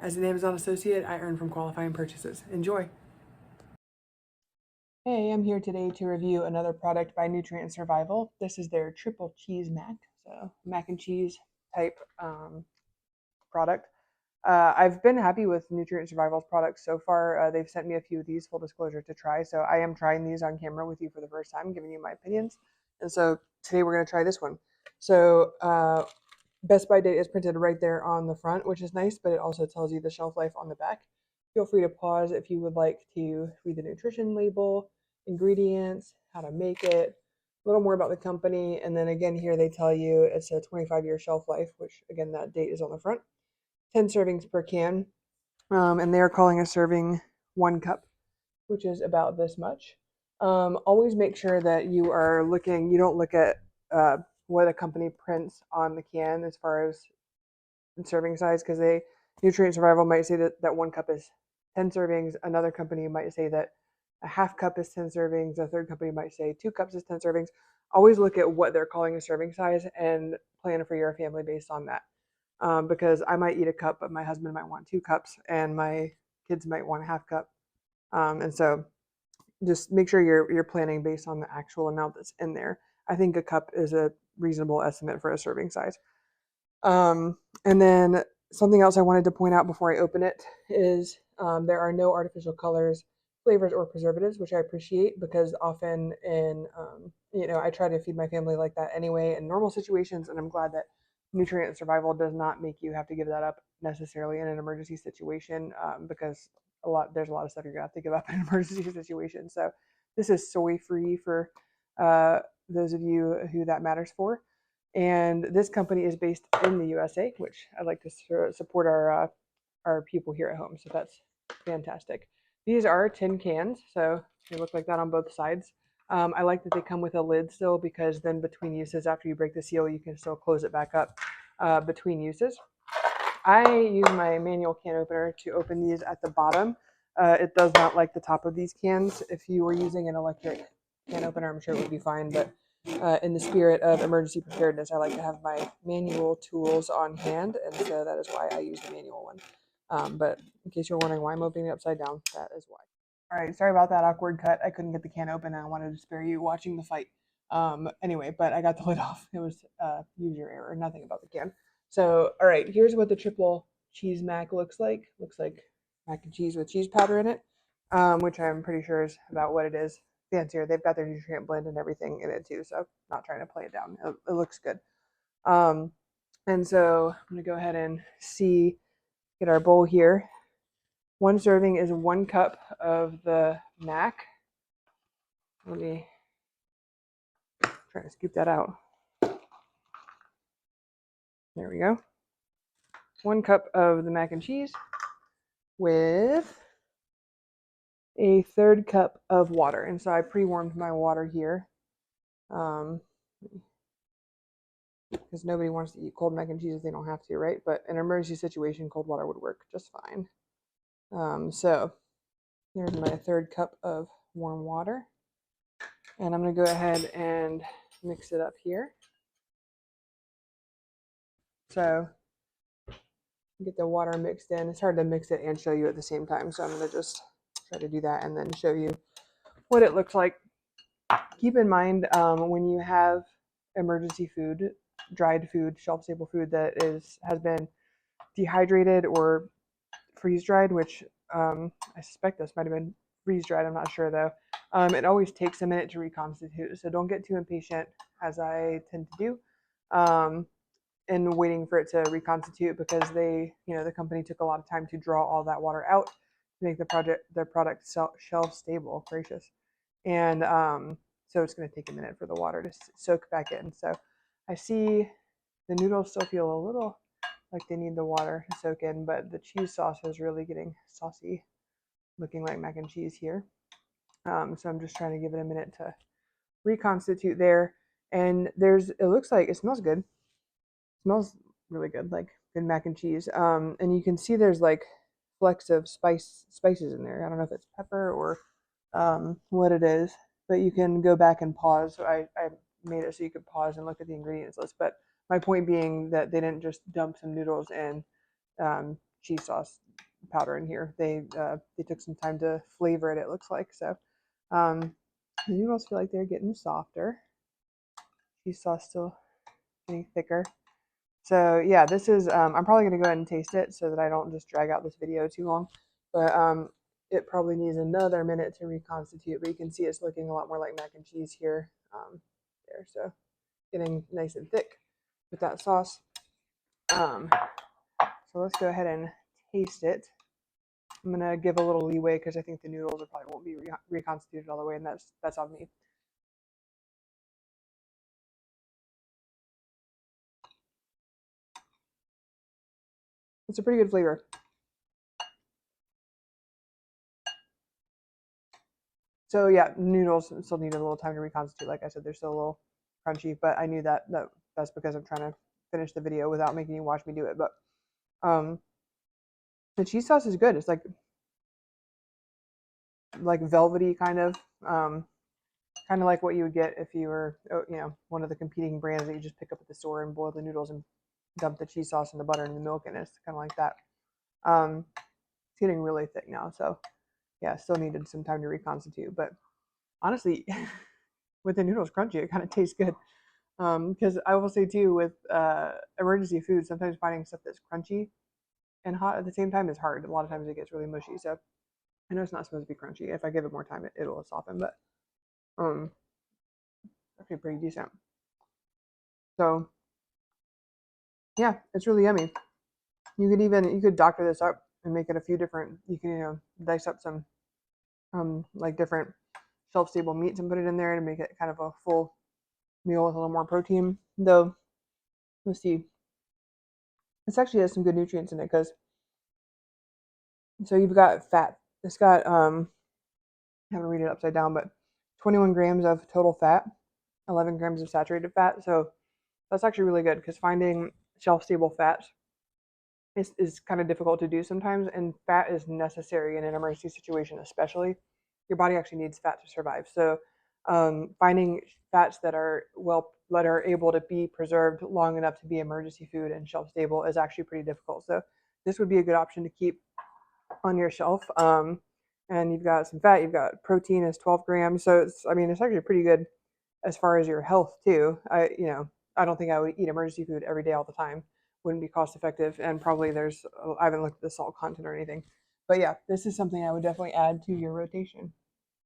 As an Amazon associate, I earn from qualifying purchases. Enjoy. Hey, I'm here today to review another product by Nutrient Survival. This is their triple cheese mac, so mac and cheese type product. I've been happy with Nutrient Survival's products so far. They've sent me a few of these, full disclosure, to try. So I am trying these on camera with you for the first time, giving you my opinions. And so today we're going to try this one. So Best by date is printed right there on the front, which is nice, but it also tells you the shelf life on the back. Feel free to pause if you would like to read the nutrition label, ingredients, how to make it, a little more about the company, and then again here they tell you it's a 25-year shelf life, which again that date is on the front. 10 servings per can, and they are calling a serving 1 cup, which is about this much. Always make sure that you don't look at what a company prints on the can as far as serving size, because Nutrient Survival might say that 1 cup is 10 servings. Another company might say that a half cup is 10 servings. A third company might say 2 cups is 10 servings. Always look at what they're calling a serving size and plan for your family based on that. Because I might eat a cup, but my husband might want 2 cups, and my kids might want a half cup. And so just make sure you're planning based on the actual amount that's in there. I think a cup is a reasonable estimate for a serving size. And then something else I wanted to point out before I open it is there are no artificial colors, flavors, or preservatives, which I appreciate, because often I try to feed my family like that anyway in normal situations, and I'm glad that Nutrient Survival does not make you have to give that up necessarily in an emergency situation, because there's a lot of stuff you're gonna have to give up in an emergency situation. So this is soy free for those of you who that matters for. And this company is based in the USA, which I like to support our people here at home. So that's fantastic. These are tin cans, so they look like that on both sides. I like that they come with a lid still, because then between uses, after you break the seal, you can still close it back up between uses. I use my manual can opener to open these at the bottom. It does not like the top of these cans. If you were using an electric can opener, I'm sure it would be fine, but in the spirit of emergency preparedness, I like to have my manual tools on hand, and so that is why I use the manual one. But in case you're wondering why I'm opening it upside down, that is why. All right, sorry about that awkward cut. I couldn't get the can open, and I wanted to spare you watching the fight. Anyway, but I got the lid off. It was user error, nothing about the can. So, all right, here's what the triple cheese mac looks like. Looks like mac and cheese with cheese powder in it, which I'm pretty sure is about what it is. Fancier. They've got their nutrient blend and everything in it too, so not trying to play it down. It looks good. And so I'm gonna go ahead and get our bowl here. 1 serving is 1 cup of the mac. Let me try to scoop that out. There we go. 1 cup of the mac and cheese with a 1/3 cup of water. And so I pre-warmed my water here, because nobody wants to eat cold mac and cheese if they don't have to, right? But in an emergency situation, cold water would work just fine. So here's my 1/3 cup of warm water. And I'm going to go ahead and mix it up here. So get the water mixed in. It's hard to mix it and show you at the same time, so I'm going to just try to do that and then show you what it looks like. Keep in mind when you have emergency food, dried food, shelf-stable food that has been dehydrated or freeze-dried, which I suspect this might have been freeze-dried. I'm not sure though. It always takes a minute to reconstitute, so don't get too impatient, as I tend to do, in waiting for it to reconstitute, because the company took a lot of time to draw all that water out to make the product shelf stable. Gracious. And so it's going to take a minute for the water to soak back in. So I see the noodles still feel a little like they need the water to soak in, but the cheese sauce is really getting saucy, looking like mac and cheese here. So I'm just trying to give it a minute to reconstitute there. And it looks like it smells good. It smells really good, like good mac and cheese. And you can see there's like flecks of spices in there. I don't know if it's pepper or what it is, but you can go back and pause. So I made it so you could pause and look at the ingredients list. But my point being that they didn't just dump some noodles in cheese sauce. powder in here. They took some time to flavor it. It looks like so. The noodles feel like they're getting softer. Cheese sauce still getting thicker. So yeah, this is, I'm probably going to go ahead and taste it so that I don't just drag out this video too long. But it probably needs another minute to reconstitute, but you can see it's looking a lot more like mac and cheese here. There, so getting nice and thick with that sauce. So let's go ahead and taste it. I'm going to give a little leeway because I think the noodles probably won't be reconstituted all the way, and that's on me. It's a pretty good flavor. So yeah, noodles still need a little time to reconstitute. Like I said, they're still a little crunchy, but I knew that's because I'm trying to finish the video without making you watch me do it. But the cheese sauce is good. It's like velvety kind of like what you would get if you were one of the competing brands that you just pick up at the store and boil the noodles and dump the cheese sauce and the butter and the milk in. It's kind of like that. It's getting really thick now, so yeah, still needed some time to reconstitute. But honestly, with the noodles crunchy, it kind of tastes good. Because I will say too, with emergency food, sometimes finding stuff that's crunchy and hot at the same time is hard. A lot of times it gets really mushy. So I know it's not supposed to be crunchy. If I give it more time, it'll soften. But actually pretty decent. So yeah, it's really yummy. You could doctor this up and make it a few different. You can dice up some like different shelf stable meats and put it in there to make it kind of a full meal with a little more protein. Though, let's see, this actually has some good nutrients in it because so you've got fat. It's got I haven't read it upside down, but 21 grams of total fat, 11 grams of saturated fat. So that's actually really good because finding shelf stable fats is kind of difficult to do sometimes, and fat is necessary in an emergency situation, especially. Your body actually needs fat to survive. So finding fats that are able to be preserved long enough to be emergency food and shelf stable is actually pretty difficult. So this would be a good option to keep on your shelf. And you've got some fat, you've got protein is 12 grams. So it's actually pretty good as far as your health too. I don't think I would eat emergency food every day all the time. Wouldn't be cost effective, and probably I haven't looked at the salt content or anything. But yeah, this is something I would definitely add to your rotation.